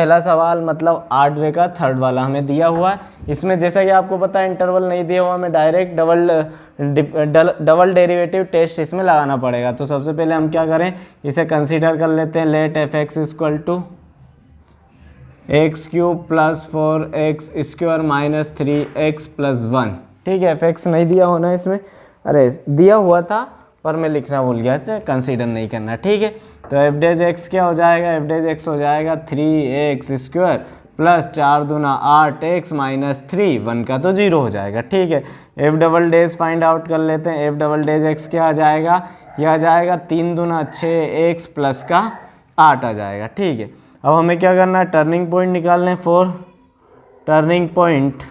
पहला सवाल मतलब 8वें का थर्ड वाला हमें दिया हुआ है। इसमें जैसा कि आपको पता है इंटरवल नहीं दिया हुआ, हमें डायरेक्ट डबल डेरिवेटिव टेस्ट इसमें लगाना पड़ेगा। तो सबसे पहले हम क्या करें, इसे कंसीडर कर लेते हैं। Let f x equal to x cube plus 4x² minus 3x plus 1। ठीक है, एफ एक्स नहीं दिया होना इसमें, अरे दिया हुआ था पर मैं लिखना भूल गया, तो कंसीडर नहीं करना। ठीक है, तो एफ डेज एक्स क्या हो जाएगा, एफ डेज एक्स हो जाएगा 3x² प्लस 4 दूना 8x माइनस 3, 1 का तो 0 हो जाएगा। ठीक है, F double days find out कर लेते हैं। एफ डबल डेज एक्स क्या आ जाएगा, यह आ जाएगा 3 दूना 6x प्लस का 8 आ जाएगा। ठीक है, अब हमें क्या करना है, टर्निंग पॉइंट निकालने। फॉर टर्निंग पॉइंट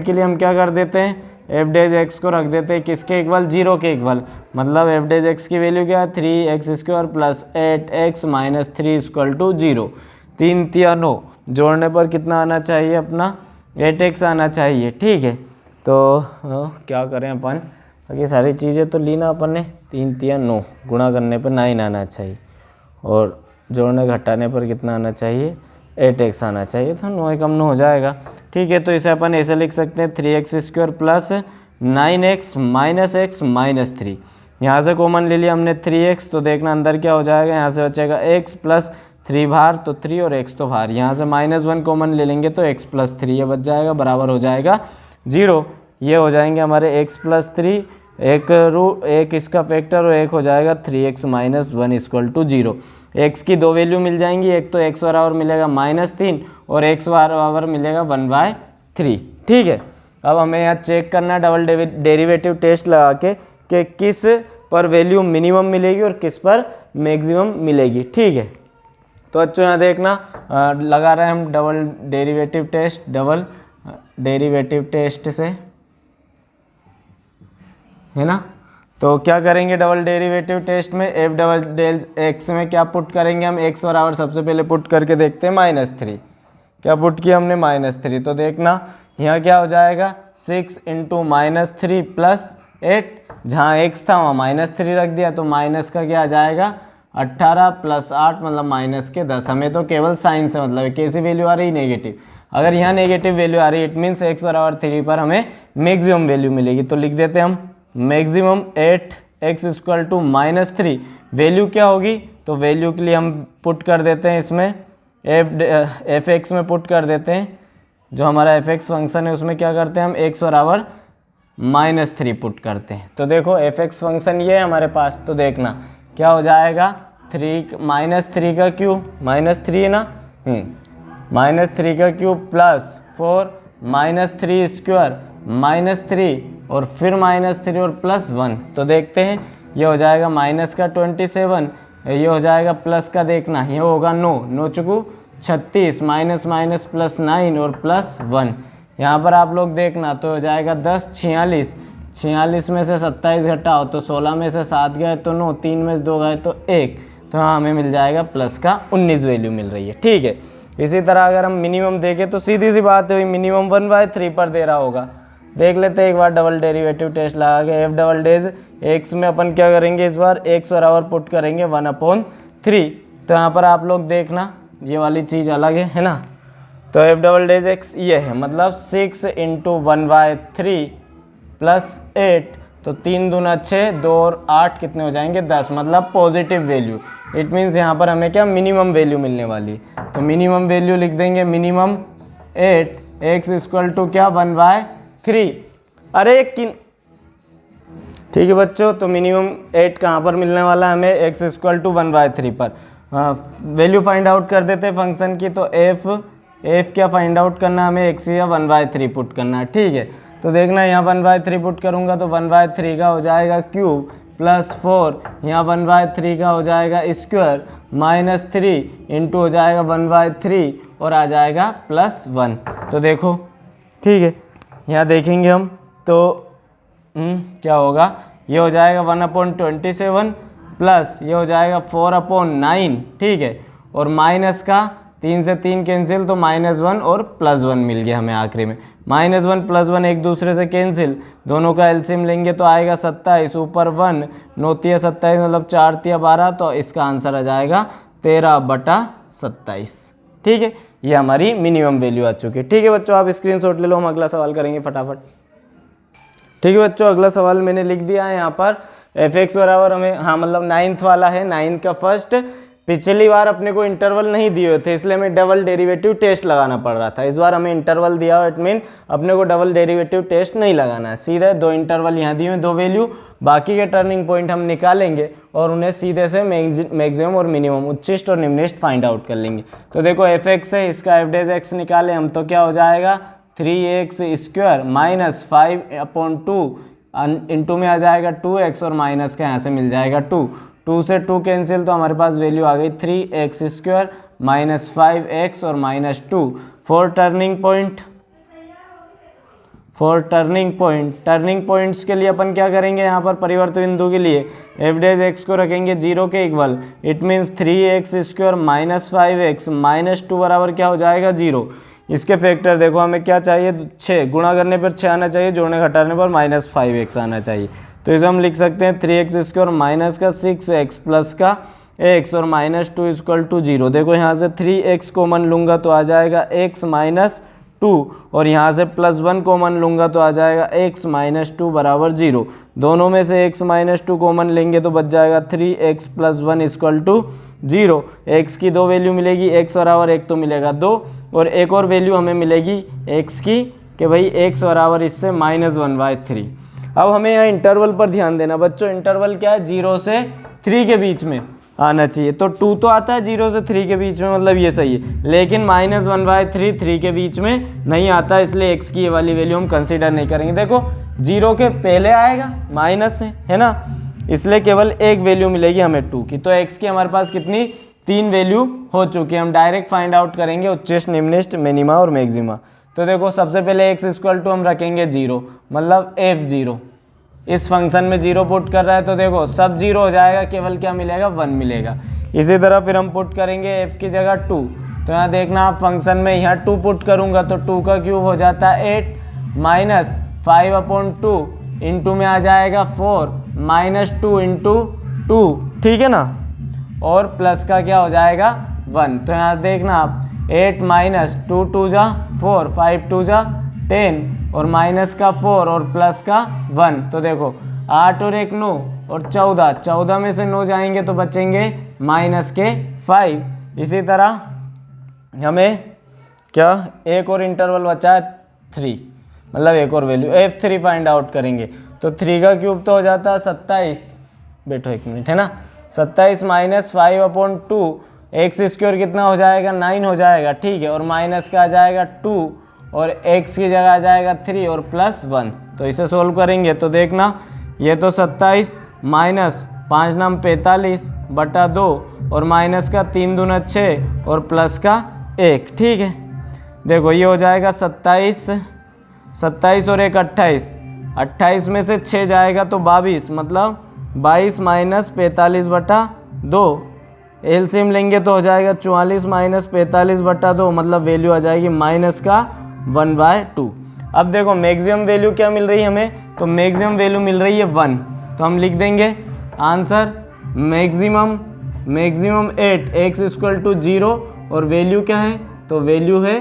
के लिए हम क्या कर देते हैं, एफ डेज एक्स को रख देते हैं किसके इक्वल, 0 के इक्वल। मतलब एफ डेज एक्स की वैल्यू क्या है, 3x² plus 8x minus 3 equal to 0। 3 3 9 जोड़ने पर कितना आना चाहिए अपना, 8x आना चाहिए। ठीक है, तो क्या करें अपन, बाकी सारी चीज़ें तो ली ना अपन ने। 3 3 9 गुणा करने पर 9 आना चाहिए और जोड़ने घटाने पर कितना आना चाहिए, 8x आना चाहिए। तो 9 कम 9 हो जाएगा। ठीक है, तो इसे अपन ऐसे लिख सकते हैं 3x² plus 9x minus x minus 3। यहाँ से कॉमन ले लिया हमने 3x, तो देखना अंदर क्या हो जाएगा, यहाँ से बचेगा x प्लस 3 बाहर, तो 3 और x तो बाहर। यहाँ से -1 कॉमन ले लेंगे तो x प्लस 3 ये बच जाएगा, बराबर हो जाएगा 0। ये हो जाएंगे हमारे x प्लस 3, एक इसका फैक्टर और एक हो जाएगा 3x minus 1 equal to 0। x की दो वैल्यू मिल जाएंगी, एक तो x बराबर मिलेगा -3 और x बराबर मिलेगा 1/3। ठीक है, अब हमें यहाँ चेक करना है डबल डेरिवेटिव टेस्ट लगा के कि किस पर वैल्यू मिनिमम मिलेगी और किस पर मैक्सिमम मिलेगी। ठीक है, तो बच्चों यहाँ देखना लगा रहे हैं हम डबल डेरिवेटिव टेस्ट से, है ना। तो क्या करेंगे डबल डेरिवेटिव टेस्ट में, एफ डबल डेल एक्स में क्या पुट करेंगे हम, एक्स बराबर सबसे पहले पुट करके देखते हैं -3। क्या पुट किया हमने, -3। तो देखना यहाँ क्या हो जाएगा, 6 इंटू -3 प्लस 8, जहाँ एक्स था वहाँ -3 रख दिया, तो माइनस का क्या आ जाएगा 18 प्लस 8 मतलब माइनस के 10। हमें तो केवल साइन से मतलब है, कैसी वैल्यू आ रही, नेगेटिव। अगर यहाँ नेगेटिव वैल्यू आ रही है इट मीन्स एक्स बराबर 3 पर हमें मैक्सिमम वैल्यू मिलेगी। तो लिख देते हैं हम maximum 8x equal to -3। Value क्या होगी, तो वैल्यू के लिए हम पुट कर देते हैं इसमें एफ एक्स में पुट कर देते हैं। जो हमारा एफ एक्स फंक्शन है उसमें क्या करते हैं हम, x बराबर -3 पुट करते हैं। तो देखो एफ एक्स फंक्शन ये है हमारे पास, तो देखना क्या हो जाएगा, -3 का क्यूब, -3 है ना, -3 का क्यूब प्लस 4 -3² -3 और फिर -3 और प्लस 1। तो देखते हैं ये हो जाएगा माइनस का 27, ये हो जाएगा प्लस का, देखना ये होगा 9 चुकू 36, माइनस माइनस प्लस 9 और प्लस 1। यहाँ पर आप लोग देखना तो हो जाएगा 10 46 में से 27 घटाओ तो 16 में से 7 गए तो 9, 3 में से 2 गए तो 1, तो हाँ हमें मिल जाएगा प्लस का 19 वैल्यू मिल रही है। ठीक है, इसी तरह अगर हम मिनिमम देखें तो सीधी सी बात है, मिनिमम 1/3 पर दे रहा होगा। देख लेते हैं एक बार डबल डेरिवेटिव टेस्ट लगा के। एफ डबल डेज एक्स में अपन क्या करेंगे, इस बार एक्स बराबर पुट करेंगे 1/3। तो यहाँ पर आप लोग देखना ये वाली चीज़ अलग है ना। तो एफ डबल डेज एक्स ये है, मतलब 6 इंटू 1/3 प्लस 8, तो 3 दूना 6, 2 और 8 कितने हो जाएंगे 10, मतलब पॉजिटिव वैल्यू। इट मीन्स यहाँ पर हमें क्या मिनिमम वैल्यू मिलने वाली। तो मिनिमम वैल्यू लिख देंगे, मिनिमम 8x इक्वल टू क्या 1/3। अरे ठीक है बच्चों, तो मिनिमम 8 कहाँ पर मिलने वाला है हमें, x इक्वल टू 1/3 पर। वैल्यू फाइंड आउट कर देते हैं फंक्शन की। तो एफ क्या फाइंड आउट करना है हमें, x या 1/3 पुट करना है। ठीक है, तो देखना यहाँ 1/3 पुट करूँगा तो 1/3 का हो जाएगा क्यूब प्लस 4, यहाँ 1/3 का हो जाएगा स्क्वायर माइनस 3 इंटू हो जाएगा 1/3 और आ जाएगा प्लस 1। तो देखो ठीक है, यहाँ देखेंगे हम तो क्या होगा, ये हो जाएगा 1/27 प्लस ये हो जाएगा 4/9। ठीक है, और माइनस का 3 से 3 कैंसिल तो -1 और +1 मिल गया हमें आखिरी में। -1 +1 एक दूसरे से कैंसिल, दोनों का एलसीएम लेंगे तो आएगा 27, ऊपर 1, 9 तिया 27 मतलब 4 तिया 12, तो इसका आंसर आ जाएगा 13/7। 27। ठीक है, ये हमारी मिनिमम वैल्यू आ चुकी है। ठीक है बच्चों, आप स्क्रीनशॉट ले लो, हम अगला सवाल करेंगे फटाफट। ठीक है बच्चों, अगला सवाल मैंने लिख दिया है यहाँ पर। f(x) बराबर हमें, हाँ मतलब 9th वाला है, 9 का फर्स्ट। पिछली बार अपने को इंटरवल नहीं दिए हुए थे, इसलिए हमें डबल डेरिवेटिव टेस्ट लगाना पड़ रहा था। इस बार हमें इंटरवल दिया हुआ, इट मीन अपने को डबल डेरिवेटिव टेस्ट नहीं लगाना है। सीधे 2 इंटरवल यहाँ दिए हुए, 2 वैल्यू, बाकी के टर्निंग पॉइंट हम निकालेंगे और उन्हें सीधे से मैक्सिमम और मिनिमम, उच्चिष्ट और निम्निष्ट फाइंड आउट कर लेंगे। तो देखो f(x) है, इसका f' निकाले हम तो क्या हो जाएगा 3x² माइनस 5/2 इंटू में आ जाएगा 2x और माइनस का यहाँ से मिल जाएगा 2 से 2 कैंसिल, तो हमारे पास वैल्यू आ गई 3x² माइनस 5x और माइनस 2। फॉर टर्निंग पॉइंट्स के लिए अपन क्या करेंगे, यहाँ पर परिवर्त बिंदु के लिए f' को रखेंगे 0 के equal. It means 3x² minus 5x minus 2 बराबर क्या हो जाएगा 0। इसके फैक्टर देखो, हमें क्या चाहिए 6, गुणा करने पर 6 आना चाहिए, जोड़ने घटाने पर माइनस 5x आना चाहिए। तो इसे हम लिख सकते हैं 3x² माइनस का 6x प्लस का x और माइनस 2 इक्वल टू 0। देखो यहाँ से 3x कॉमन लूँगा तो आ जाएगा x माइनस 2 और यहाँ से +1 कॉमन लूँगा तो आ जाएगा x माइनस 2 बराबर 0। दोनों में से x माइनस 2 कॉमन लेंगे तो बच जाएगा 3x plus 1 equal to 0। x की 2 वैल्यू मिलेगी, x बराबर 1 तो मिलेगा 2, और एक और वैल्यू हमें मिलेगी x की कि भाई x बराबर इससे -1/3। अब हमें यहाँ इंटरवल पर ध्यान देना बच्चों। इंटरवल क्या है, 0 से 3 के बीच में आना चाहिए। तो 2 तो आता है 0 से 3 के बीच में, मतलब ये सही है, लेकिन -1/3 3 के बीच में नहीं आता, इसलिए x की ये वाली वैल्यू हम कंसीडर नहीं करेंगे। देखो 0 के पहले आएगा माइनस है ना, इसलिए केवल एक वैल्यू मिलेगी हमें 2 की। तो x की हमारे पास कितनी, 3 वैल्यू हो चुकी है। हम डायरेक्ट फाइंड आउट करेंगे उच्चिष्ट, निम्निष्ट, मिनिमा और मैक्सिमा। तो देखो सबसे पहले x इक्वल टू हम रखेंगे 0, मतलब f0। इस फंक्शन में 0 पुट कर रहा है तो देखो सब 0 हो जाएगा, केवल क्या मिलेगा 1 मिलेगा। इसी तरह फिर हम पुट करेंगे f की जगह 2, तो यहाँ देखना आप फंक्शन में यहाँ 2 पुट करूँगा तो 2 का क्यूब हो जाता है 8 माइनस 5/2 इंटू में आ जाएगा 4 माइनस 2 इंटू 2, ठीक है ना, और प्लस का क्या हो जाएगा 1। तो यहाँ देखना आप 8 माइनस 2 2 जा 4, 5 2 जा 10 और माइनस का 4 और प्लस का 1। तो देखो 8 और 1 9 और 14, 14 में से 9 जाएंगे तो बचेंगे माइनस के 5। इसी तरह हमें क्या एक और इंटरवल बचा है 3, मतलब एक और वैल्यू f3 फाइंड आउट करेंगे। तो 3 का क्यूब तो हो जाता है 27, बैठो 1 मिनट, है ना, 27 माइनस 5/2 x² कितना हो जाएगा 9 हो जाएगा, ठीक है, और माइनस का आ जाएगा 2 और x की जगह आ जाएगा 3 और प्लस 1। तो इसे सोल्व करेंगे तो देखना ये तो 27 माइनस 5 9 45 बटा 2 और माइनस का 3 दूना 6 और प्लस का 1, ठीक है। देखो ये हो जाएगा 27 और 1 28, 28 में से 6 जाएगा तो 22, मतलब 22 माइनस 45 बटा 2। एलसीएम लेंगे तो हो जाएगा 44 माइनस 45 बटा 2, मतलब वैल्यू आ जाएगी माइनस का 1/2। अब देखो मैक्सिमम वैल्यू क्या मिल रही है हमें, तो मैक्सिमम वैल्यू मिल रही है 1, तो हम लिख देंगे answer maximum 8 x equal to 0 और वैल्यू क्या है, तो वैल्यू है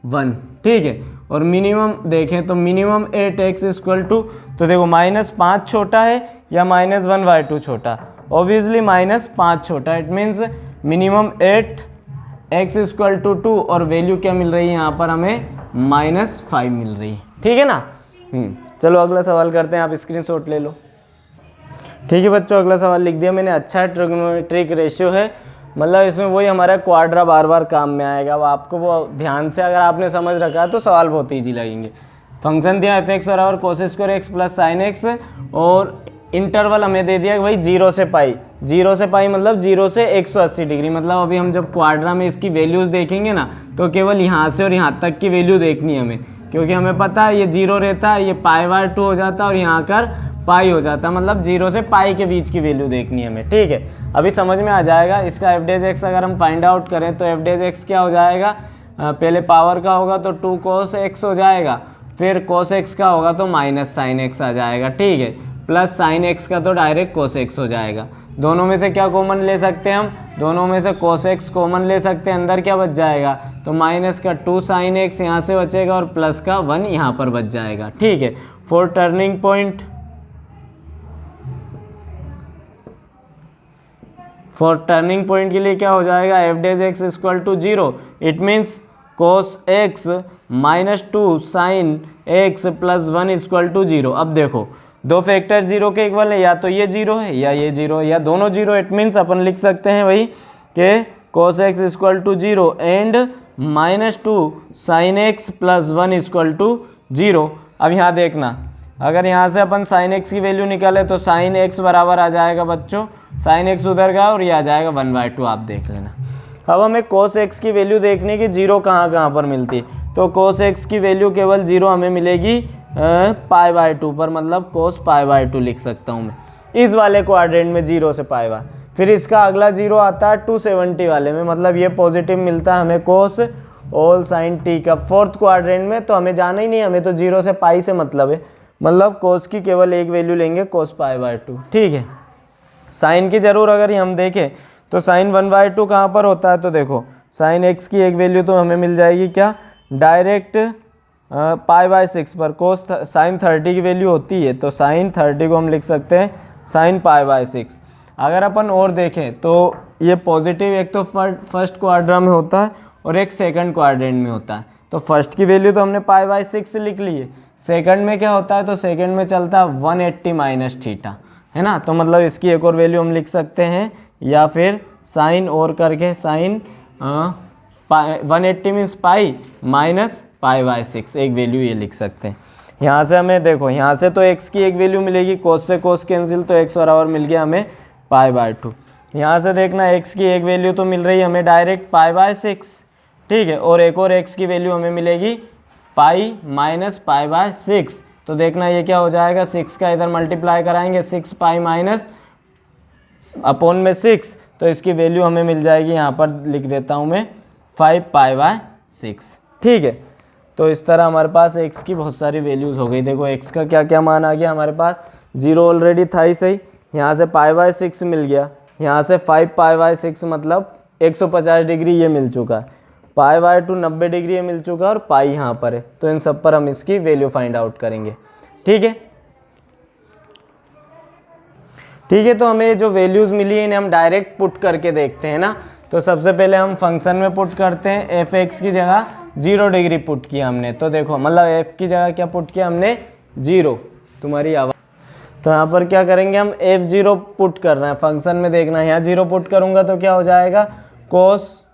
1, ठीक है। और मिनिमम देखें तो मिनिमम 8x इक्वल टू, तो देखो -5 छोटा है या -1/2 छोटा, ऑब्वियसली -5 छोटा, it means minimum 8x equal to 2 और वैल्यू क्या मिल रही है यहाँ पर हमें -5 मिल रही है, ठीक है ना। चलो अगला सवाल करते हैं, आप स्क्रीनशॉट ले लो। ठीक है बच्चों, अगला सवाल लिख दिया मैंने, अच्छा है, ट्रिग्नोमेट्रिक रेशियो है, मतलब इसमें वही हमारा क्वाड्रा बार बार काम में आएगा। अब आपको वो ध्यान से अगर आपने समझ रखा है तो सवाल बहुत ईजी लगेंगे। फंक्शन दिया f(x) बराबर cos² x plus sin x और इंटरवल हमें दे दिया कि भाई 0 से पाई, 0 से पाई मतलब 0 से 180 डिग्री। मतलब अभी हम जब क्वाड्रा में इसकी वैल्यूज़ देखेंगे ना तो केवल यहाँ से और यहाँ तक की वैल्यू देखनी है हमें, क्योंकि हमें पता है ये 0 रहता है, ये π/2 हो जाता है और यहाँ कर पाई हो जाता है, मतलब 0 से पाई के बीच की वैल्यू देखनी है हमें, ठीक है। अभी समझ में आ जाएगा। इसका f' अगर हम फाइंड आउट करें तो f' क्या हो जाएगा, पहले पावर का होगा तो 2 cos x हो जाएगा, फिर cos x का होगा तो -sin x आ जाएगा, ठीक है। प्लस साइन एक्स का तो डायरेक्ट कोस एक्स हो जाएगा। दोनों में से क्या कॉमन ले सकते हैं हम, दोनों में से कोस एक्स कॉमन ले सकते हैं, अंदर क्या बच जाएगा, तो माइनस का 2 साइन एक्स यहाँ से बचेगा और प्लस का 1 यहाँ पर बच जाएगा। ठीक है, for turning point, for turning point के लिए क्या हो जाएगा, f dash x equal to 0, it means cos x minus 2 sine x plus 1 equal to 0। अब देखो दो फैक्टर 0 के इक्वल है, या तो ये 0 है या ये 0 है या दोनों 0, इट मीन्स अपन लिख सकते हैं वही कि cos x equal to 0 and minus 2 sine x plus 1 equal to 0। अब यहाँ देखना, अगर यहाँ से अपन साइन एक्स की वैल्यू निकाले तो साइन एक्स बराबर आ जाएगा बच्चों, साइन एक्स उधर गया और ये आ जाएगा 1/2, आप देख लेना। अब हमें कोस एक्स की वैल्यू देखनी कि 0 कहाँ पर मिलती है, तो कोस एक्स की वैल्यू केवल 0 हमें मिलेगी π/2 पर, मतलब कोस π/2 लिख सकता हूँ मैं इस वाले क्वाड्रेंट में 0 से π/2। फिर इसका अगला 0 आता है 270 वाले में, मतलब ये पॉजिटिव मिलता है हमें कोस ऑल साइन टी का फोर्थ क्वाड्रेंट में, तो हमें जाना ही नहीं, हमें तो 0 से पाई से मतलब है, मतलब कोस की केवल एक वैल्यू लेंगे कोस π/2। ठीक है, साइन की जरूर अगर हम देखें तो साइन 1/2 कहाँ पर होता है, तो देखो साइन एक्स की एक वैल्यू तो हमें मिल जाएगी क्या, डायरेक्ट π/6 पर। कोस साइन 30 की वैल्यू होती है, तो साइन 30 को हम लिख सकते हैं साइन π/6। अगर अपन और देखें तो ये पॉजिटिव एक तो फर्स्ट क्वाड्रेंट में होता है और एक सेकंड क्वाड्रेंट में होता है, तो फर्स्ट की वैल्यू तो हमने π/6 लिख ली है, सेकंड में क्या होता है, तो सेकंड में चलता है 180 माइनस थीटा, है ना, तो मतलब इसकी एक और वैल्यू हम लिख सकते हैं, या फिर साइन और करके साइन 180 मीन्स पाई माइनस π/6 एक वैल्यू ये लिख सकते हैं। यहाँ से हमें देखो, यहाँ से तो x की एक वैल्यू मिलेगी, कोस से कोस कैंसिल, तो x बराबर मिल गया हमें π/2। यहाँ से देखना x की एक वैल्यू तो मिल रही है हमें डायरेक्ट π/6, ठीक है, और एक और x की वैल्यू हमें मिलेगी पाई माइनस π/6, तो देखना ये क्या हो जाएगा, 6 का इधर मल्टीप्लाई कराएंगे, 6 पाई माइनस अपॉन में 6, तो इसकी वैल्यू हमें मिल जाएगी, यहाँ पर लिख देता हूँ मैं 5π/6। ठीक है, तो इस तरह हमारे पास x की बहुत सारी वैल्यूज़ हो गई। देखो x का क्या क्या मान आ गया हमारे पास, 0 ऑलरेडी था ही सही, यहाँ से π/6 मिल गया, यहाँ से 5π/6 मतलब 150 डिग्री ये मिल चुका है, π/2 90 डिग्री ये मिल चुका है, और पाई यहाँ पर है, तो इन सब पर हम इसकी वैल्यू फाइंड आउट करेंगे। ठीक है, ठीक है, तो हमें जो वैल्यूज़ मिली है इन्हें हम डायरेक्ट पुट करके देखते हैं ना। तो सबसे पहले हम फंक्शन में पुट करते हैं, एफ एक्स की जगह 0 डिग्री पुट किया हमने, तो देखो मतलब f की जगह क्या पुट किया हमने, 0, तुम्हारी आवाज़, तो यहाँ पर क्या करेंगे हम f0 पुट करना है फंक्शन में, देखना है यहाँ 0 पुट करूँगा तो क्या हो जाएगा, कोस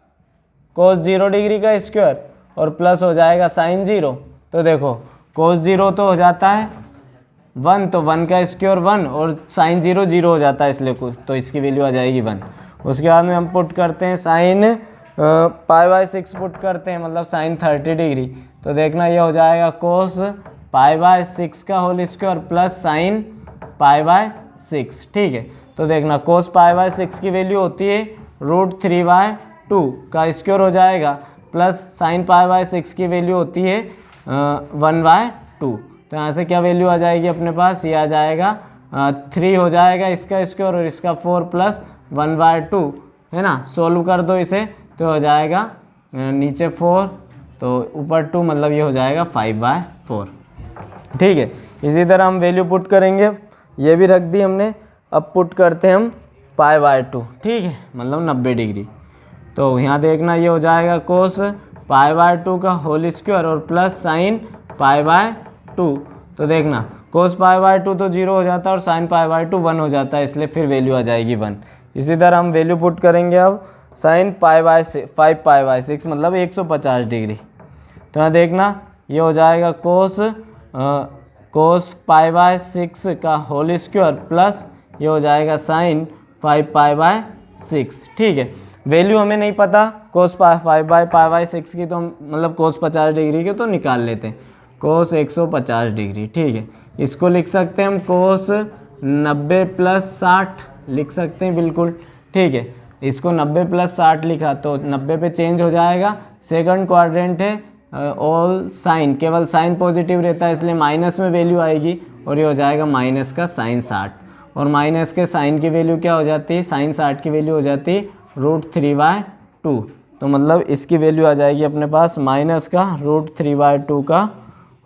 0 डिग्री का स्क्वायर और प्लस हो जाएगा साइन 0, तो देखो कोस 0 तो हो जाता है 1, तो 1 का स्क्वायर 1 और साइन 0 0 हो जाता है, इसलिए कुछ तो इसकी वैल्यू आ जाएगी 1। उसके बाद में हम पुट करते हैं साइन π/6 पुट करते हैं, मतलब साइन 30 डिग्री, तो देखना ये हो जाएगा कोस π/6 का होल स्क्वायर प्लस साइन π/6। ठीक है, तो देखना कोस π/6 की वैल्यू होती है √3/2 का स्क्वायर हो जाएगा, प्लस साइन π/6 की वैल्यू होती है 1/2, तो यहाँ से क्या वैल्यू आ जाएगी अपने पास, ये आ जाएगा 3 हो जाएगा इसका स्क्वायर और इसका 4 प्लस 1/2, है ना, सोल्व कर दो इसे तो हो जाएगा नीचे 4 तो ऊपर 2, मतलब ये हो जाएगा 5/4। ठीक है, इसी तरह हम वैल्यू पुट करेंगे, ये भी रख दी हमने, अब पुट करते हैं हम π/2, ठीक है, मतलब 90 डिग्री, तो यहाँ देखना ये हो जाएगा कोस π/2 का होल स्क्वायर और प्लस साइन π/2, तो देखना कोस π/2 तो 0 हो जाता है और साइन π/2 1 हो जाता है, इसलिए फिर वैल्यू आ जाएगी 1। इसी तरह हम वैल्यू पुट करेंगे अब साइन 5π/6 मतलब 150 डिग्री, तो यहाँ देखना ये हो जाएगा कोस π/6 का होल स्क्वायर प्लस ये हो जाएगा साइन 5π/6। ठीक है, वैल्यू हमें नहीं पता कोस 5/6 की, तो हम मतलब कोस 50 डिग्री के तो निकाल लेते हैं, कोस 150 डिग्री। ठीक है, इसको लिख सकते हैं हम कोस 90 + 60 लिख सकते हैं बिल्कुल। ठीक है, इसको 90 + 60 लिखा तो 90 पे चेंज हो जाएगा, सेकंड क्वाड्रेंट है ऑल साइन, केवल साइन पॉजिटिव रहता है इसलिए माइनस में वैल्यू आएगी, और ये हो जाएगा माइनस का साइन 60, और माइनस के साइन की वैल्यू क्या हो जाती है, साइन 60 की वैल्यू हो जाती है √3/2। तो मतलब इसकी वैल्यू आ जाएगी अपने पास माइनस का √3/2 का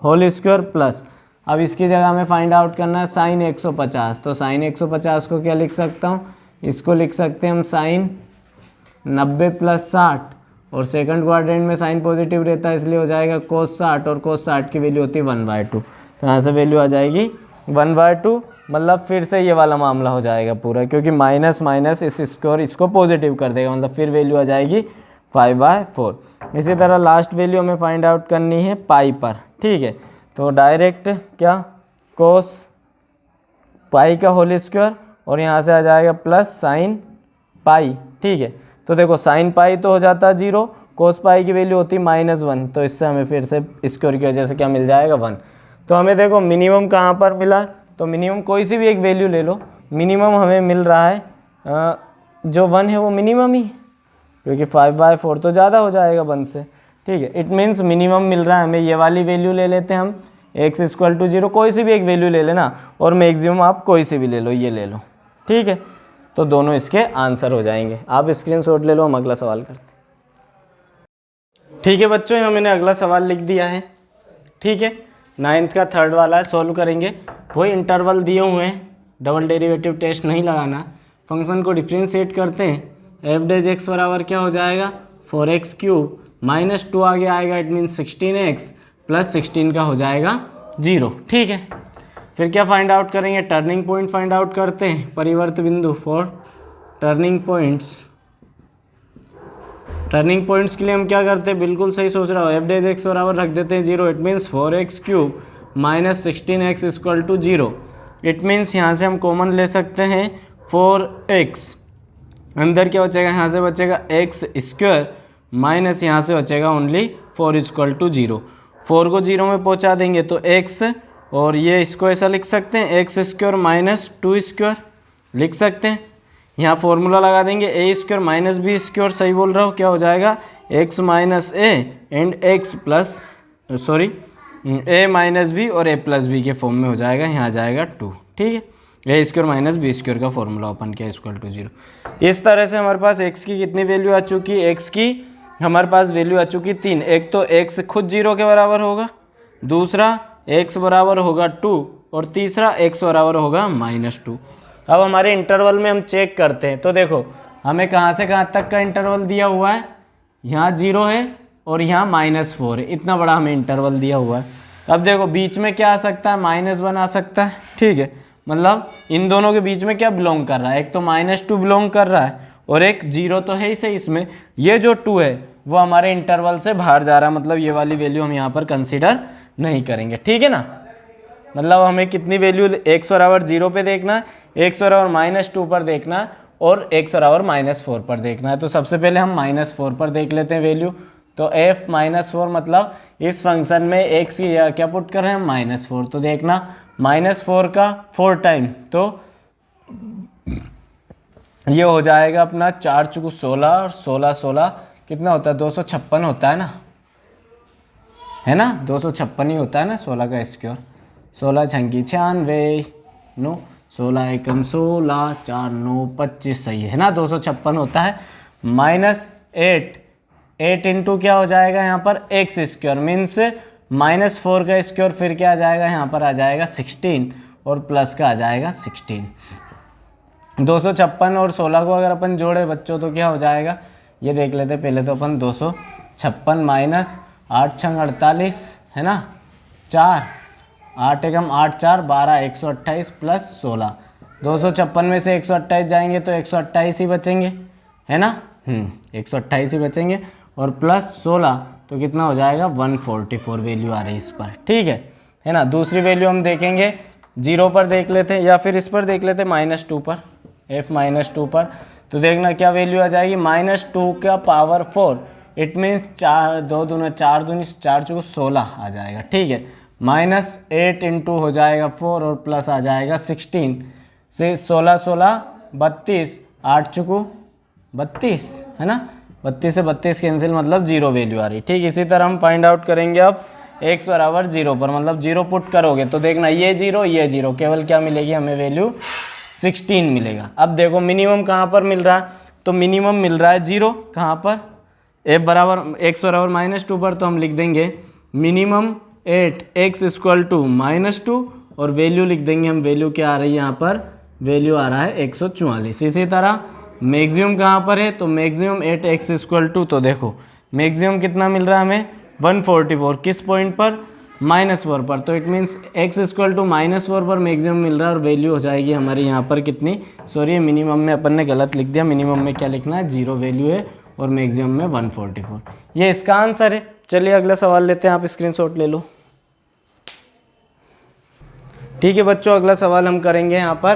होल स्क्वायर प्लस, अब इसकी जगह हमें फाइंड आउट करना है साइन 150। तो साइन 150 को क्या लिख सकता हूँ, इसको लिख सकते हैं हम साइन 90 + 60, और सेकंड क्वाड्रेंट में साइन पॉजिटिव रहता है इसलिए हो जाएगा कोस 60, और कोस 60 की वैल्यू होती है 1/2। तो यहाँ से वैल्यू आ जाएगी 1/2, मतलब फिर से ये वाला मामला हो जाएगा पूरा, क्योंकि माइनस माइनस इस स्क्वायर इसको पॉजिटिव कर देगा, मतलब फिर वैल्यू आ जाएगी 5/4। इसी तरह लास्ट वैल्यू हमें फाइंड आउट करनी है पाई पर, ठीक है। तो डायरेक्ट क्या, कोस पाई का होल स्क्वायर, और यहाँ से आ जाएगा प्लस साइन पाई, ठीक है। तो देखो साइन पाई तो हो जाता है 0, कोस पाई की वैल्यू होती है -1, तो इससे हमें फिर से स्क्वायर की वजह से क्या मिल जाएगा 1। तो हमें देखो मिनिमम कहाँ पर मिला, तो मिनिमम कोई सी भी एक वैल्यू ले लो, मिनिमम हमें मिल रहा है जो 1 है वो मिनिमम ही, क्योंकि 5/4 तो ज़्यादा हो जाएगा 1 से, ठीक है। इट मीन्स मिनिमम मिल रहा है हमें, ये वाली वैल्यू ले लेते हैं हम x = 0, कोई सी भी एक वैल्यू ले लेना, और मैक्सिमम आप कोई सी भी ले लो, ये ले लो, ठीक है। तो दोनों इसके आंसर हो जाएंगे। आप स्क्रीनशॉट ले लो, हम अगला सवाल करते हैं। ठीक है बच्चों, यहाँ मैंने अगला सवाल लिख दिया है, ठीक है। 9th का 3rd वाला है, सॉल्व करेंगे। वही इंटरवल दिए हुए हैं, डबल डेरिवेटिव टेस्ट नहीं लगाना। फंक्शन को डिफ्रेंशिएट करते हैं, f' बराबर क्या हो जाएगा 4x³ -2 आगे आएगा, इट मीन्स 16x + 16 का हो जाएगा 0, ठीक है। फिर क्या फाइंड आउट करेंगे, टर्निंग पॉइंट फाइंड आउट करते हैं, परिवर्त बिंदु for turning points. Turning points के लिए हम क्या करते हैं, बिल्कुल सही सोच रहा हो, f' बराबर रख देते हैं 0, it means 4x³ - 16x = 0। It means यहाँ से हम कॉमन ले सकते हैं 4x, अंदर क्या बचेगा, यहाँ से बचेगा x² माइनस यहाँ से बचेगा ओनली 4 = 0। 4 को 0 में पहुँचा देंगे तो x, और ये इसको ऐसा लिख सकते हैं x² - 2² लिख सकते हैं। यहाँ फॉर्मूला लगा देंगे a² - b², सही बोल रहा हो, क्या हो जाएगा x - a and x plus sorry a - b और a + b के फॉर्म में हो जाएगा, यहाँ आ जाएगा 2, ठीक है। a² - b² का फॉर्मूला ओपन किया = 0। इस तरह से हमारे पास x की कितनी वैल्यू आ चुकी है, x की हमारे पास वैल्यू आ चुकी 3। एक तो x खुद 0 के बराबर होगा, दूसरा x बराबर होगा 2, और तीसरा x बराबर होगा -2। अब हमारे इंटरवल में हम चेक करते हैं, तो देखो हमें कहाँ से कहाँ तक का इंटरवल दिया हुआ है, यहाँ 0 है और यहाँ -4 है, इतना बड़ा हमें इंटरवल दिया हुआ है। अब देखो बीच में क्या आ सकता है, -1 आ सकता है, ठीक है। मतलब इन दोनों के बीच में क्या बिलोंग कर रहा है, एक तो -2 बिलोंग कर रहा है और एक 0 तो है ही सही इसमें। ये जो 2 है वो हमारे इंटरवल से बाहर जा रहा है, मतलब ये वाली वैल्यू हम यहाँ पर कंसिडर नहीं करेंगे, ठीक है ना। मतलब हमें कितनी वैल्यू, x बराबर 0 पे देखना है, x बराबर -2 पर देखना है, और x बराबर -4 पर देखना है। तो सबसे पहले हम -4 पर देख लेते हैं वैल्यू। तो f -4 मतलब इस फंक्शन में x की क्या पुट कर रहे हैं हम, -4। तो देखना -4 का 4 टाइम, तो ये हो जाएगा अपना 4 × 16 और 16 कितना होता है, 256 होता है ना 256 ही होता है ना, 16 का स्क्वायर, 16 × 96 9, 16 × 16 4 9 25, सही है ना, 256 होता है। -8 इंटू क्या हो जाएगा यहाँ पर x² मीन्स -4 का स्क्वायर, फिर क्या आ जाएगा यहाँ पर आ जाएगा 16, और प्लस का आ जाएगा 16। 256 और 16 को अगर अपन जोड़े बच्चों तो क्या हो जाएगा, ये देख लेते पहले। तो अपन 256 - 8 × 48 है ना, 4 8 × 8 4 12 128 प्लस 16। 256 में से 128 जाएंगे तो 128 ही बचेंगे, है ना, 128 ही बचेंगे, और प्लस 16 तो कितना हो जाएगा 144 वैल्यू आ रही है इस पर, ठीक है ना। दूसरी वैल्यू हम देखेंगे 0 पर देख लेते हैं, या फिर इस पर देख लेते हैं -2 पर, f -2 पर। तो देखना क्या वैल्यू आ जाएगी, -2 का पावर 4, इट मीन्स 4 2 दूना 4 दूनी 4 × 16 आ जाएगा, ठीक है। -8 इंटू हो जाएगा 4 और प्लस आ जाएगा 16 से 16 16 32 8 × 32 है ना, 32 से 32 कैंसिल, मतलब 0 वैल्यू आ रही, ठीक। इसी तरह हम फाइंड आउट करेंगे अब एक्स बराबर 0 पर, मतलब 0 पुट करोगे तो देखना ये 0, केवल क्या मिलेगी हमें वैल्यू 16 मिलेगा। अब देखो मिनिमम कहाँ पर मिल रहा है, तो मिनिमम मिल रहा है 0 कहाँ पर, एक्स बराबर -2 पर, तो हम लिख देंगे minimum at x equal to -2 और वैल्यू लिख देंगे हम, वैल्यू क्या आ रही है यहाँ पर, वैल्यू आ रहा है 144। इसी तरह मैक्सिमम कहाँ पर है, तो maximum at x equal to, तो देखो मैक्सिमम कितना मिल रहा है हमें 144, किस पॉइंट पर, -4 पर, तो it means x equal to -4 पर मैक्सिमम मिल रहा है और वैल्यू हो जाएगी हमारी यहाँ पर कितनी, सॉरी मिनिमम में अपन ने गलत लिख दिया, मिनिमम में क्या लिखना है 0 वैल्यू है और मैक्सिमम में 144, ये इसका आंसर है। चलिए अगला सवाल लेते हैं, आप स्क्रीनशॉट ले लो। ठीक है बच्चों, अगला सवाल हम करेंगे यहाँ पर,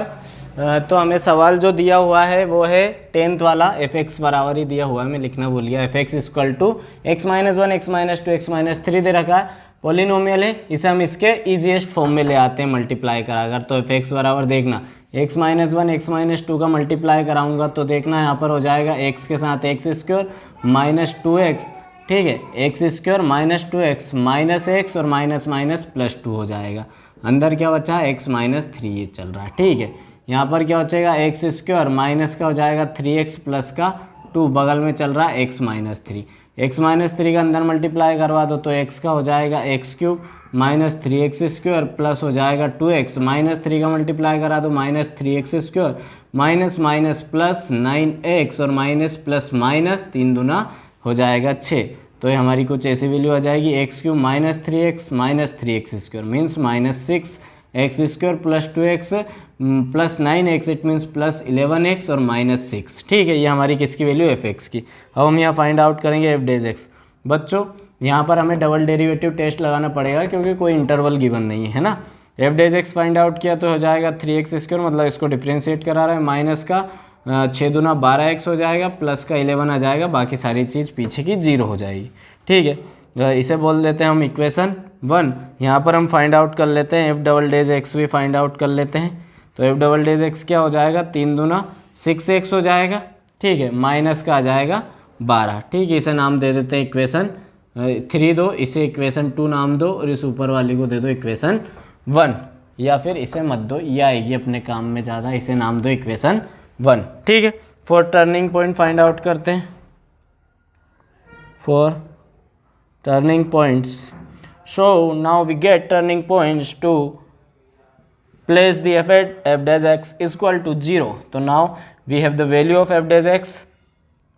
तो हमें सवाल जो दिया हुआ है वो है 10th वाला, एफ एक्स बराबर ही दिया हुआ है, मैं लिखना भूल गया, f x equal to x-1 x-2 x-3 दे रखा है, पॉलिनोमियल है, इसे हम इसके ईजीएस्ट फॉर्म में ले आते हैं मल्टीप्लाई कराकर। तो एफ एक्स बराबर देखना x-1 x-2 का मल्टीप्लाई कराऊंगा तो देखना यहाँ पर हो जाएगा x के साथ x² -2x, ठीक है, x² -2x -x और माइनस +2 हो जाएगा, अंदर क्या बचा है x-3 ये चल रहा है, ठीक है। यहाँ पर क्या बचेगा x² माइनस का हो जाएगा 3x प्लस का 2, बगल में चल रहा है x-3, x-3 का अंदर मल्टीप्लाई करवा दो तो x का हो जाएगा x³ -3x² प्लस हो जाएगा 2x, -3 का मल्टीप्लाई करा दो -3x² माइनस प्लस 9x और माइनस 3 दूना हो जाएगा 6, तो ये हमारी कुछ ऐसी वैल्यू आ जाएगी x³ -3x means -6x² plus 2x plus 9x, it means plus 11x और -6, ठीक है। ये हमारी किसकी वैल्यू एफ एक्स की। अब हम यहाँ फाइंड आउट करेंगे एफ डेज एक्स। बच्चों यहाँ पर हमें डबल डेरिवेटिव टेस्ट लगाना पड़ेगा क्योंकि कोई इंटरवल गिवन नहीं है ना। F dash x find out किया तो हो जाएगा 3x², मतलब इसको डिफ्रेंशिएट करा रहा है, माइनस का 6 दूना 12x हो जाएगा, प्लस का 11 आ जाएगा, बाकी सारी चीज़ पीछे की 0 हो जाएगी, ठीक है। इसे बोल देते हैं हम इक्वेशन 1। यहाँ पर हम फाइंड आउट कर लेते हैं एफ डबल डेज एक्स भी फाइंड आउट कर लेते हैं। तो एफ डबल डेज एक्स क्या हो जाएगा, 3 दूना 6x हो जाएगा, ठीक है, माइनस का आ जाएगा 12, ठीक है। इसे नाम दे देते हैं इक्वेशन 3 दो, इसे इक्वेशन 2 नाम दो और इस ऊपर वाली को दे दो इक्वेशन 1, या फिर इसे मत दो, ये आएगी अपने काम में ज़्यादा, इसे नाम दो इक्वेशन 1, ठीक है। For turning point find out करते हैं। For turning points, so now we get turning points to place the f dash x is equal to 0. So now we have the value of f dash x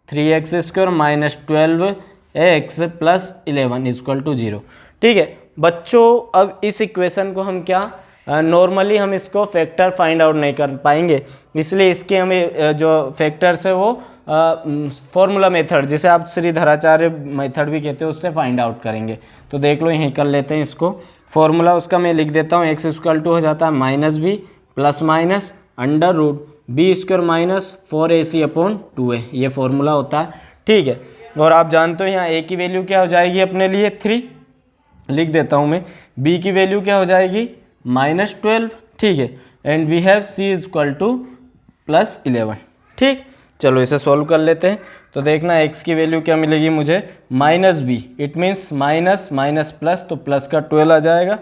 3x² minus 12x plus 11 is equal to 0, ठीक है बच्चों। अब इस equation को हम क्या normally हम इसको फैक्टर फाइंड आउट नहीं कर पाएंगे, इसलिए इसके हमें जो फैक्टर्स है वो फॉर्मूला मेथड, जिसे आप श्रीधराचार्य मेथड भी कहते हो, उससे फाइंड आउट करेंगे। तो देख लो यहीं कर लेते हैं इसको। फॉर्मूला उसका मैं लिख देता हूँ, एक्स इक्वल टू हो जाता है -b plus minus under root b² minus 4ac upon 2a, ये फॉर्मूला होता है, ठीक है। और आप जानते हो यहाँ a की वैल्यू क्या हो जाएगी अपने लिए 3, लिख देता हूँ मैं, b की वैल्यू क्या हो जाएगी -12, ठीक है, and we have c equal to plus 11, ठीक। चलो इसे सॉल्व कर लेते हैं। तो देखना x की वैल्यू क्या मिलेगी मुझे -b, it means minus plus, तो प्लस का 12 आ जाएगा,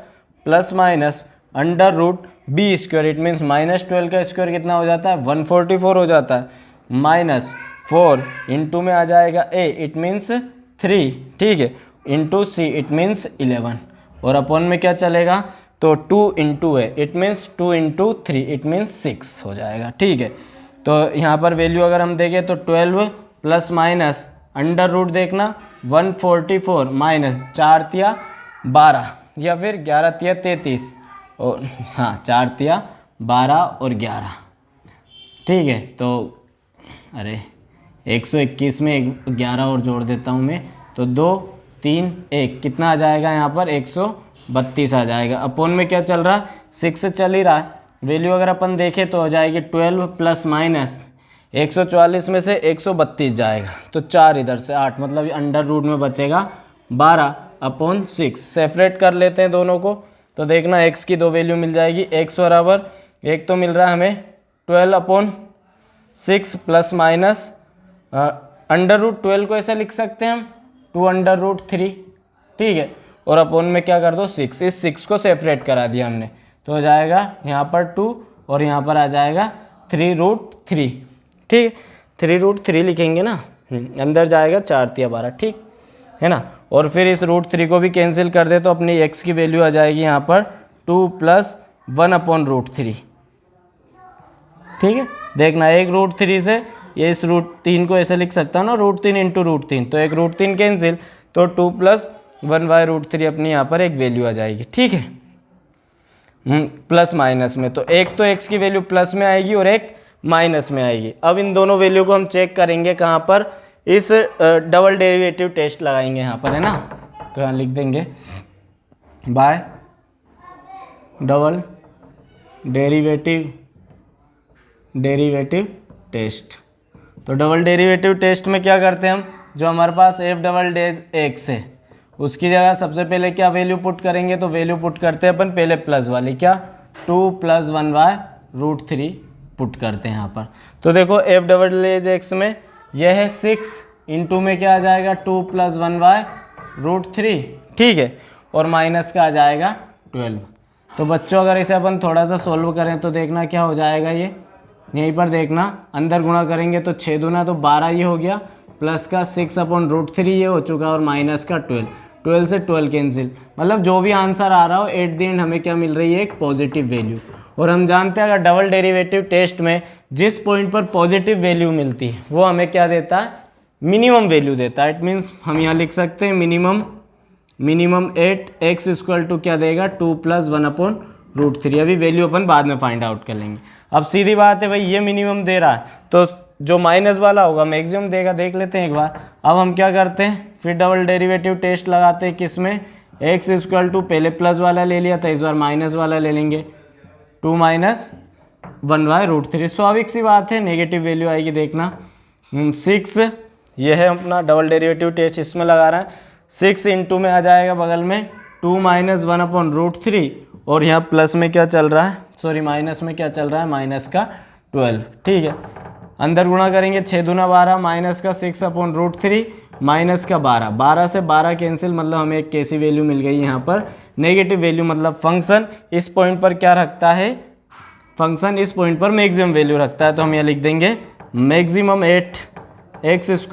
plus minus under root b², it means -12 का स्क्वायर कितना हो जाता है 144 हो जाता है, -4 इंटू में आ जाएगा a, इट मीन्स 3, ठीक है, इंटू c, इट मीन्स 11, और अपॉन में क्या चलेगा, तो 2 into a, it means 2 into 3, it means 6 हो जाएगा, ठीक है। तो यहाँ पर वैल्यू अगर हम देखें तो 12 प्लस माइनस अंडर रूट देखना 144 माइनस 4 तिया 12 या फिर 11 तिया 33 और हाँ 4 तिया 12 और 11, ठीक है। तो अरे 121 में 11 और जोड़ देता हूँ मैं, तो 2 3 1 कितना आ जाएगा यहाँ पर 132 आ जाएगा। अपॉन में क्या चल रहा है 6 चल ही रहा है, वैल्यू अगर अपन देखें तो हो जाएगी 12 प्लस माइनस 144 में से 132 जाएगा, तो 4 इधर से 8, मतलब अंडर रूट में बचेगा 12 अपॉन 6। सेपरेट कर लेते हैं दोनों को, तो देखना x की दो वैल्यू मिल जाएगी, x बराबर एक तो मिल रहा है हमें 12 upon 6 plus minus under root 12 को ऐसे लिख सकते हैं हम 2 अंडर रूट 3, ठीक है, और अपॉन में क्या कर दो 6, इस 6 को सेपरेट करा दिया हमने, तो हो जाएगा यहाँ पर 2 और यहाँ पर आ जाएगा 3√3। ठीक है, 3√3 लिखेंगे ना, अंदर जाएगा 4 तिया 12, ठीक है ना। और फिर इस √3 को भी कैंसिल कर दे तो अपनी x की वैल्यू आ जाएगी यहाँ पर 2 + 1/√3। ठीक है, देखना एक √3 से ये इस √3 को ऐसे लिख सकता हूँ ना, √3 × √3, तो एक √3 कैंसिल, तो 2 + 1/√3 अपनी यहाँ पर एक वैल्यू आ जाएगी। ठीक है, प्लस माइनस में, तो एक तो x की वैल्यू प्लस में आएगी और एक माइनस में आएगी। अब इन दोनों वैल्यू को हम चेक करेंगे कहाँ पर, इस डबल डेरिवेटिव टेस्ट लगाएंगे यहाँ पर, है ना। तो यहाँ लिख देंगे बाय डबल डेरिवेटिव टेस्ट। तो डबल डेरिवेटिव टेस्ट में क्या करते हैं हम, जो हमारे पास f डबल डेज x है उसकी जगह सबसे पहले क्या वैल्यू पुट करेंगे, तो वैल्यू पुट करते हैं अपन पहले प्लस वाली, क्या 2 + 1/√3 पुट करते हैं यहाँ पर। तो देखो f डबल डेज x में यह है 6, इंटू में क्या आ जाएगा 2 + 1/√3, ठीक है, और माइनस का आ जाएगा 12। तो बच्चों अगर इसे अपन थोड़ा सा सोल्व करें तो देखना क्या हो जाएगा, ये यहीं पर देखना अंदर गुणा करेंगे तो 6 दूना तो 12 ये हो गया, प्लस का 6/√3 ये हो चुका, और माइनस का 12 से 12 कैंसिल, मतलब जो भी आंसर आ रहा हो एट द एंड हमें क्या मिल रही है, एक पॉजिटिव वैल्यू। और हम जानते हैं अगर डबल डेरिवेटिव टेस्ट में जिस पॉइंट पर पॉजिटिव वैल्यू मिलती है वो हमें क्या देता है, मिनिमम वैल्यू देता है। इट मीन्स हम यहाँ लिख सकते हैं मिनिमम एट x = क्या देगा 2 + 1/√3। अभी वैल्यू अपन बाद में फाइंड आउट कर लेंगे। अब सीधी बात है भाई, ये मिनिमम दे रहा है तो जो माइनस वाला होगा मैक्सिमम देगा, देख लेते हैं एक बार। अब हम क्या करते हैं, फिर डबल डेरिवेटिव टेस्ट लगाते हैं, किस में, x = पहले प्लस वाला ले लिया था, इस बार माइनस वाला ले लेंगे, 2 - 1/√3। स्वाभाविक सी बात है नेगेटिव वैल्यू आएगी, देखना 6, ये है अपना डबल डेरिवेटिव टेस्ट, इसमें लगा रहा है 6 इंटू में आ जाएगा बगल में 2 - 1/√3, और यहाँ प्लस में क्या चल रहा है, सॉरी माइनस में क्या चल रहा है, माइनस का 12। ठीक है, अंदर गुणा करेंगे 6 दूना 12, माइनस का 6/√3, माइनस का 12, 12 से 12 कैंसिल, मतलब हमें एक कैसी वैल्यू मिल गई यहाँ पर, नेगेटिव वैल्यू। मतलब फंक्शन इस पॉइंट पर क्या रखता है, फंक्शन इस पॉइंट पर मैक्सिमम वैल्यू रखता है, तो हम यहाँ लिख देंगे मैक्सिमम एट x =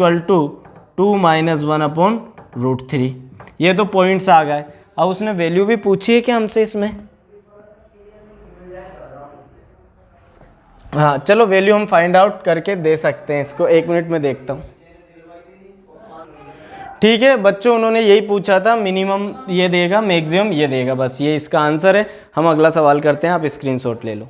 2 - 1/√3। ये तो पॉइंट्स आ गए। अब उसने वैल्यू भी पूछी है क्या हमसे इसमें, हाँ चलो वैल्यू हम फाइंड आउट करके दे सकते हैं इसको, 1 मिनट में देखता हूँ। ठीक है बच्चों, उन्होंने यही पूछा था, मिनिमम ये देगा मैक्सिमम ये देगा, बस ये इसका आंसर है। हम अगला सवाल करते हैं, आप स्क्रीनशॉट ले लो।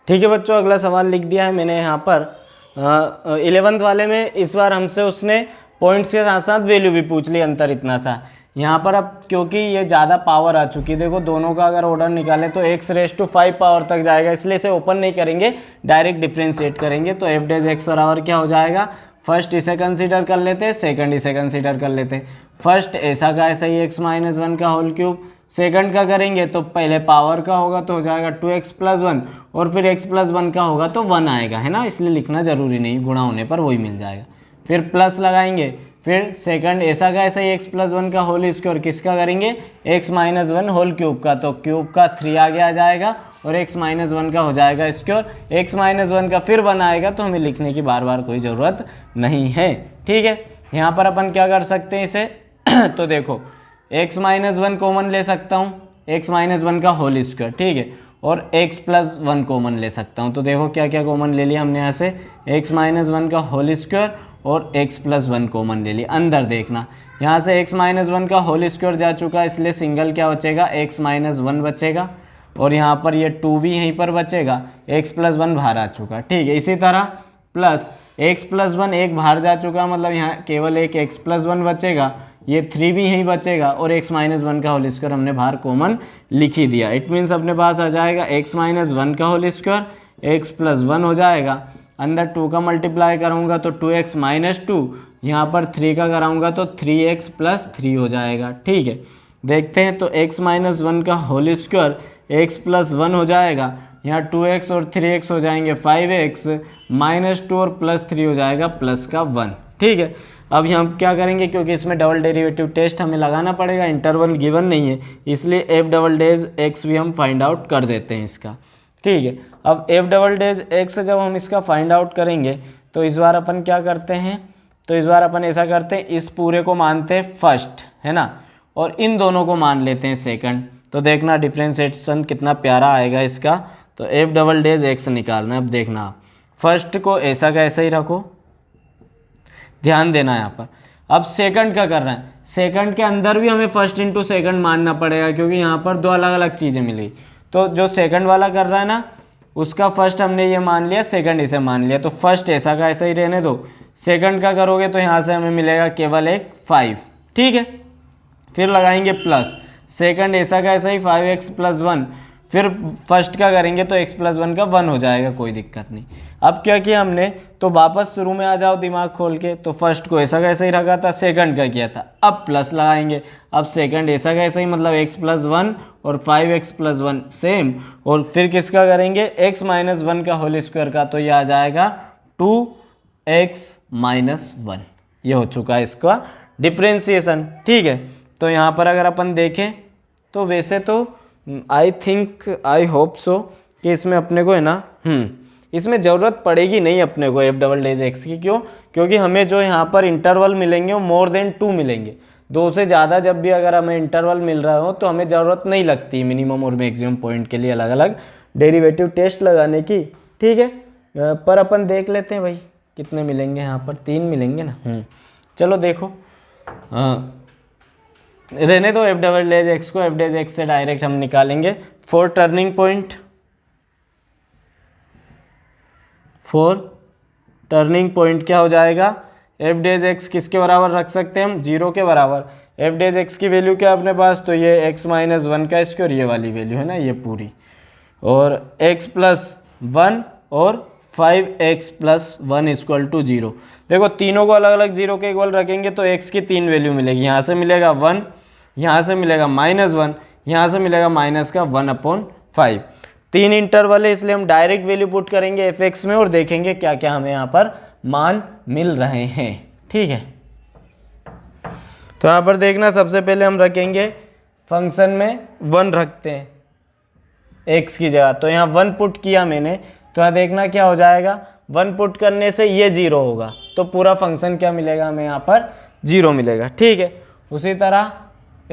ठीक है बच्चों, अगला सवाल लिख दिया है मैंने यहाँ पर। 11th वाले में इस बार हमसे उसने पॉइंट्स के साथ साथ वैल्यू भी पूछ ली, अंतर इतना सा यहाँ पर। अब क्योंकि ये ज़्यादा पावर आ चुकी है, देखो दोनों का अगर ऑर्डर निकालें तो x⁵ पावर तक जाएगा, इसलिए इसे ओपन नहीं करेंगे, डायरेक्ट डिफ्रेंशिएट करेंगे। तो f'(x) क्या हो जाएगा, फर्स्ट इसे कंसीडर कर लेते हैं, सेकंड इसे कंसीडर कर लेते हैं। फर्स्ट ऐसा का ऐसा ही x - 1 का होल क्यूब, सेकंड का करेंगे तो पहले पावर का होगा तो हो जाएगा 2x + 1, और फिर x + 1 का होगा तो 1 आएगा, है ना, इसलिए लिखना ज़रूरी नहीं, गुणा होने पर वही मिल जाएगा। फिर प्लस लगाएंगे, फिर सेकंड ऐसा का ऐसा ही x + 1 का होल स्क्वायर, किसका करेंगे, x - 1 होल क्यूब का, तो क्यूब का 3 आगे आ जाएगा और x - 1 का हो जाएगा स्क्वायर, x - 1 का फिर 1 आएगा, तो हमें लिखने की बार बार कोई ज़रूरत नहीं है। ठीक है, यहाँ पर अपन क्या कर सकते हैं इसे तो देखो x - 1 कॉमन ले सकता हूँ, x - 1 का होल स्क्वायर, ठीक है, और x + 1 कॉमन ले सकता हूँ। तो देखो क्या क्या कॉमन ले लिया हमने यहाँ से, x - 1 का होल स्क्वायर और x + 1 कॉमन ले लिया। अंदर देखना यहाँ से x - 1 का होल स्क्वायर जा चुका, इसलिए सिंगल क्या बचेगा, x - 1 बचेगा, और यहाँ पर ये 2 भी यहीं पर बचेगा, x + 1 बाहर आ चुका। ठीक है, इसी तरह प्लस x + 1 एक बाहर जा चुका, मतलब यहाँ केवल एक x + 1 बचेगा, ये 3 भी यहीं बचेगा, और x - 1 का होल स्क्वायर हमने बाहर कॉमन लिख ही दिया। इट मीन्स अपने पास आ जाएगा x - 1 का होल स्क्वायर, x + 1 हो जाएगा, अंदर 2 का मल्टीप्लाई करूँगा तो 2x - 2, यहाँ पर 3 का कराऊँगा तो 3x + 3 हो जाएगा। ठीक है, देखते हैं, तो x - 1 का होल स्क्वायर x + 1 हो जाएगा, यहाँ 2x और 3x हो जाएंगे 5x, -2 और +3 हो जाएगा +1। ठीक है, अब हम क्या करेंगे, क्योंकि इसमें डबल डेरिवेटिव टेस्ट हमें लगाना पड़ेगा, इंटरवल गिवन नहीं है, इसलिए एफ डबल डेज एक्स भी हम फाइंड आउट कर देते हैं इसका। ठीक है, अब एफ डबल डेज एक्स जब हम इसका फाइंड आउट करेंगे तो इस बार अपन क्या करते हैं, तो इस बार अपन ऐसा करते हैं, इस पूरे को मानते हैं फर्स्ट, है ना, और इन दोनों को मान लेते हैं सेकंड। तो देखना डिफ्रेंशिएशन कितना प्यारा आएगा इसका। तो एफ डबल डेज एक्स निकालना है। अब देखना, फर्स्ट को ऐसा का ऐसा ही रखो, ध्यान देना यहाँ पर। अब सेकंड का कर रहे हैं, सेकंड के अंदर भी हमें फर्स्ट इंटू सेकंड मानना पड़ेगा, क्योंकि यहाँ पर दो अलग अलग चीज़ें मिली। तो जो सेकंड वाला कर रहा है ना, उसका फर्स्ट हमने ये मान लिया, सेकंड इसे मान लिया, तो फर्स्ट ऐसा का ऐसा ही रहने दो। सेकंड का करोगे तो यहाँ से हमें मिलेगा केवल एक 5। ठीक है, फिर लगाएंगे प्लस, सेकंड ऐसा का ऐसा ही 5x + 1, फिर फर्स्ट का करेंगे तो x + 1 का 1 हो जाएगा, कोई दिक्कत नहीं। अब क्या किया हमने, तो वापस शुरू में आ जाओ दिमाग खोल के। तो फर्स्ट को ऐसा का ऐसा ही रखा था, सेकंड का किया था, अब प्लस लगाएंगे। अब सेकंड ऐसा का ऐसा ही, मतलब x + 1 और 5x + 1 सेम, और फिर किसका करेंगे, x - 1 का होल स्क्वायर का, तो ये आ जाएगा 2x - 1। ये हो चुका है इसका डिफ्रेंशिएशन। ठीक है, तो यहाँ पर अगर अपन देखें तो वैसे तो आई होप सो कि इसमें अपने को है ना इसमें ज़रूरत पड़ेगी नहीं अपने को एफ डबल डेज एक्स की। क्यों, क्योंकि हमें जो यहाँ पर इंटरवल मिलेंगे वो मोर देन 2 मिलेंगे। 2 से ज़्यादा जब भी अगर हमें इंटरवल मिल रहा हो तो हमें ज़रूरत नहीं लगती मिनिमम और मैक्सिमम पॉइंट के लिए अलग अलग डेरिवेटिव टेस्ट लगाने की। ठीक है, पर अपन देख लेते हैं भाई कितने मिलेंगे, यहाँ पर 3 मिलेंगे ना। चलो देखो, रहने दो एफ डबल डेज एक्स को, एफ डेज एक्स से डायरेक्ट हम निकालेंगे। फॉर टर्निंग पॉइंट क्या हो जाएगा, एफ डेज एक्स किसके बराबर रख सकते हैं हम, 0 के बराबर। एफ डेज एक्स की वैल्यू क्या है अपने पास, तो ये x - 1 का स्क्वायर, ये वाली वैल्यू है ना, ये पूरी, और x + 1 और 5x + 1 = 0। देखो तीनों को अलग अलग 0 के इक्वल रखेंगे तो x की 3 वैल्यू मिलेगी, यहाँ से मिलेगा 1, यहाँ से मिलेगा -1, यहाँ से मिलेगा -1/5। 3 इंटरवल है, इसलिए हम डायरेक्ट वैल्यू पुट करेंगे f(x) में और देखेंगे क्या क्या हमें यहाँ पर मान मिल रहे हैं। ठीक है, तो यहाँ पर देखना, सबसे पहले हम रखेंगे फंक्शन में 1 रखते हैं x की जगह, तो यहाँ 1 पुट किया मैंने, तो यहाँ देखना क्या हो जाएगा, 1 पुट करने से ये 0 होगा, तो पूरा फंक्शन क्या मिलेगा हमें यहाँ पर 0 मिलेगा। ठीक है, उसी तरह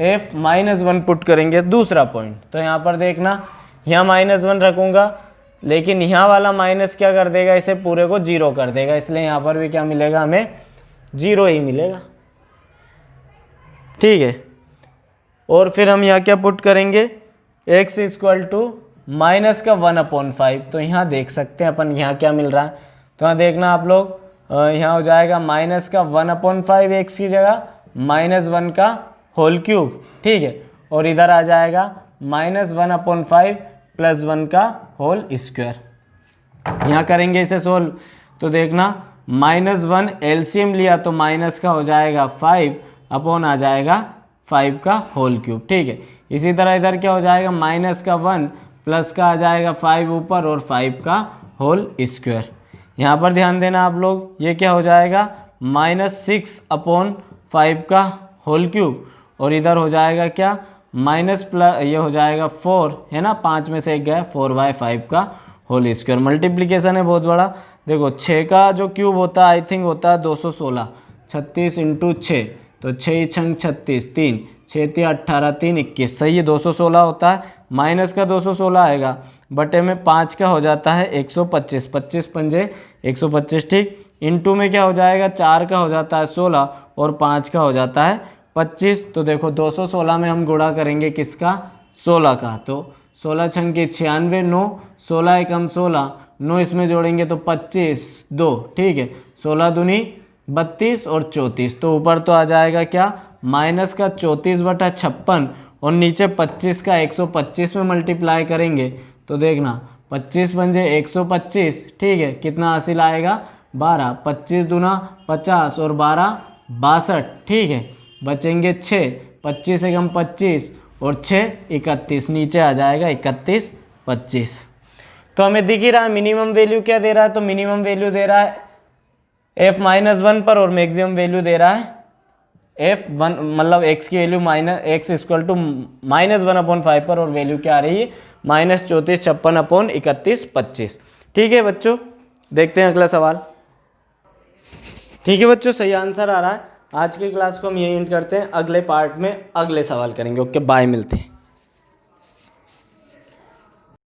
f - 1 पुट करेंगे दूसरा पॉइंट, तो यहाँ पर देखना, यहाँ -1 रखूँगा, लेकिन यहाँ वाला माइनस क्या कर देगा, इसे पूरे को 0 कर देगा, इसलिए यहाँ पर भी क्या मिलेगा हमें 0 ही मिलेगा। ठीक है, और फिर हम यहाँ क्या पुट करेंगे, x = -1/5, तो यहाँ देख सकते हैं अपन यहाँ क्या मिल रहा है, तो यहाँ देखना आप लोग, यहाँ हो जाएगा -1/5 x की जगह -1 का होल क्यूब। ठीक है, और इधर आ जाएगा -1/5 + 1 का होल स्क्वायर। यहाँ करेंगे इसे सोल्व, तो देखना -1 एलसीएम लिया तो माइनस का हो जाएगा 5 अपॉन आ जाएगा 5 का होल क्यूब। ठीक है, इसी तरह इधर क्या हो जाएगा, -1 प्लस का आ जाएगा 5 ऊपर और 5 का होल स्क्वायर। यहाँ पर ध्यान देना आप लोग, ये क्या हो जाएगा -6/5 का होल क्यूब, और इधर हो जाएगा क्या ये हो जाएगा 4, है ना, 5 में से 1 गया, 4/5 का होल स्क्वायर। मल्टीप्लिकेशन है बहुत बड़ा। देखो 6 का जो क्यूब होता है आई थिंक होता है 216, 36 × 6, तो 6 × 36, 3, 6 × 18, 3 21, सही है 216 होता है। माइनस का 216 आएगा, बटे में 5 का हो जाता है 125, 25 पंजे 125। ठीक, इंटू में क्या हो जाएगा, 4 का हो जाता है 16 और 5 का हो जाता है 25। तो देखो 216 में हम गुणा करेंगे किसका, 16 का, तो 16 × 96, 9, 16 × 1 16, 9 इसमें जोड़ेंगे तो 25, 2, ठीक है, 16 दूनी 32 और 34, तो ऊपर तो आ जाएगा क्या माइनस का 34/56 और नीचे 25 का 125 में मल्टीप्लाई करेंगे तो देखना 25 पंजे 125, ठीक है, कितना हासिल आएगा 12, 25 दूना 50 और 12 62, ठीक है, बचेंगे 6, 25 से कम 25 और 6 31, नीचे आ जाएगा 31 25। तो हमें दिख ही रहा है मिनिमम वैल्यू क्या दे रहा है, तो मिनिमम वैल्यू दे रहा है एफ -1 पर और मैक्सिमम वैल्यू दे रहा है F1 मतलब x की वैल्यू x इक्वल टू -1/5 पर और वैल्यू क्या आ रही है -3456/3125। ठीक है बच्चों, देखते हैं अगला सवाल। ठीक है बच्चों, सही आंसर आ रहा है। आज की क्लास को हम यही एंड करते हैं, अगले पार्ट में अगले सवाल करेंगे। ओके बाय, मिलते हैं।